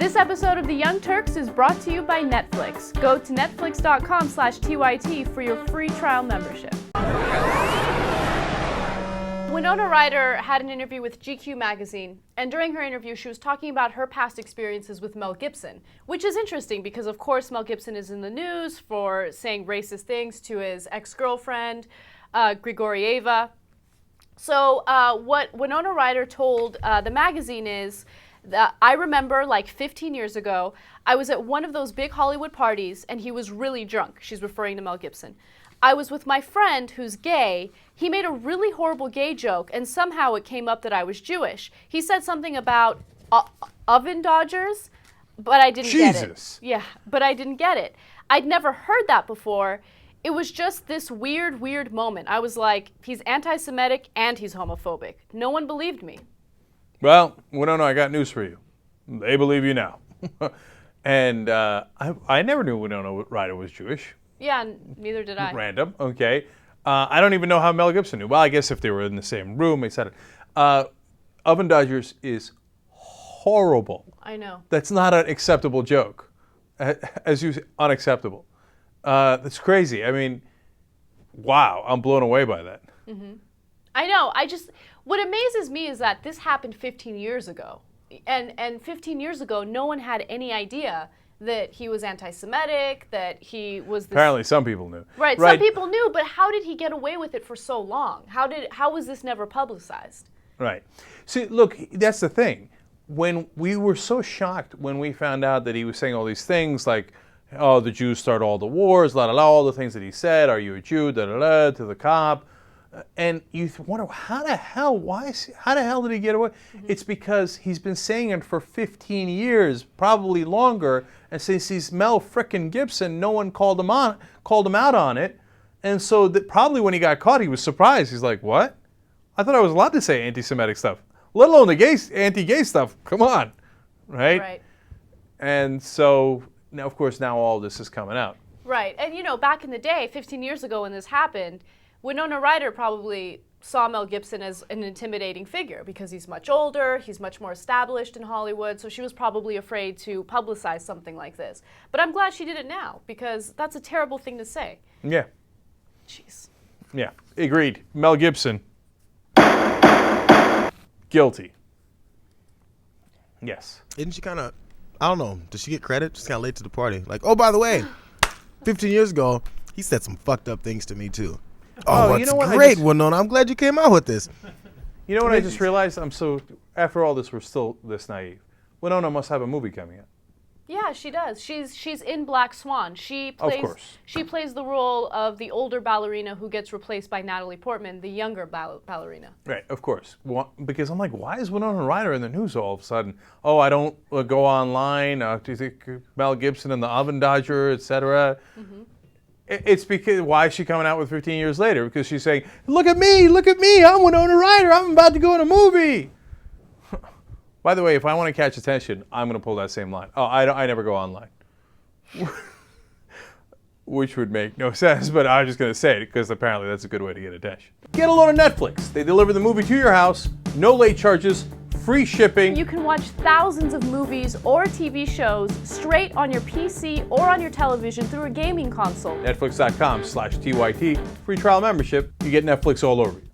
This episode of The Young Turks is brought to you by Netflix. Go to netflix.com/TYT for your free trial membership. Winona Ryder had an interview with GQ magazine, and during her interview she was talking about her past experiences with Mel Gibson, which is interesting because of course Mel Gibson is in the news for saying racist things to his ex-girlfriend, Grigorieva. So what Winona Ryder told the magazine is that I remember like 15 years ago, I was at one of those big Hollywood parties and he was really drunk. She's referring to Mel Gibson. I was with my friend who's gay. He made a really horrible gay joke and somehow it came up that I was Jewish. He said something about oven dodgers, but I didn't get it. Yeah, but I didn't get it. I'd never heard that before. It was just this weird moment. I was like, he's anti-Semitic and he's homophobic. No one believed me. Well, Winona, I got news for you. They believe you now. And I never knew Winona Ryder was Jewish. Yeah, neither did I. Random, okay. I don't even know how Mel Gibson knew. Well, I guess if they were in the same room, etc. Oven Dodgers is horrible. I know. That's not an acceptable joke. As you say, unacceptable. That's crazy. I mean, wow, I'm blown away by that. Mm-hmm. I know. What amazes me is that this happened 15 years ago. And 15 years ago, no one had any idea that he was anti-Semitic, that he was this... Apparently some people knew. Right, some people knew, but how did he get away with it for so long? How was this never publicized? Right. See, look, that's the thing. When we were so shocked when we found out that he was saying all these things like, oh, the Jews start all the wars, la la la, all the things that he said, are you a Jew, da da da, to the cop. And you wonder, how the hell did he get away? Mm-hmm. It's because he's been saying it for 15 years, probably longer, and since he's Mel frickin' Gibson, no one called him out on it. And so probably when he got caught, he was surprised. He's like, what? I thought I was allowed to say anti-Semitic stuff, let alone the anti-gay stuff. Come on, right? Right. And so now, of course, now all this is coming out. Right. And, you know, back in the day, 15 years ago when this happened, Winona Ryder probably saw Mel Gibson as an intimidating figure because he's much older, he's much more established in Hollywood, so she was probably afraid to publicize something like this. But I'm glad she did it now because that's a terrible thing to say. Yeah. Jeez. Yeah, agreed. Mel Gibson. Guilty. Yes. Isn't she kind of, I don't know, does she get credit? She's kind of late to the party. Like, oh, by the way, 15 years ago, he said some fucked up things to me too. Oh, you know what? Great, Winona. I'm glad you came out with this. You know what I just realized? After all this, we're still this naive. Winona must have a movie coming out. Yeah, she does. She's in Black Swan. She plays the role of the older ballerina who gets replaced by Natalie Portman, the younger ballerina. Right, of course. Because I'm like, why is Winona Ryder in the news all of a sudden? Oh, I don't go online. Do you think Mel Gibson and the Oven Dodger, etc.? Mm-hmm. It's because, why is she coming out with 15 years later? Because she's saying, look at me, I'm Winona Ryder, I'm about to go in a movie. By the way, if I want to catch attention, I'm going to pull that same line. Oh, I never go online. Which would make no sense, but I'm just going to say it because apparently that's a good way to get attention. Get a load of Netflix. They deliver the movie to your house, no late charges, free shipping. You can watch thousands of movies or TV shows straight on your PC or on your television through a gaming console. Netflix.com/TYT, free trial membership. You get Netflix all over you.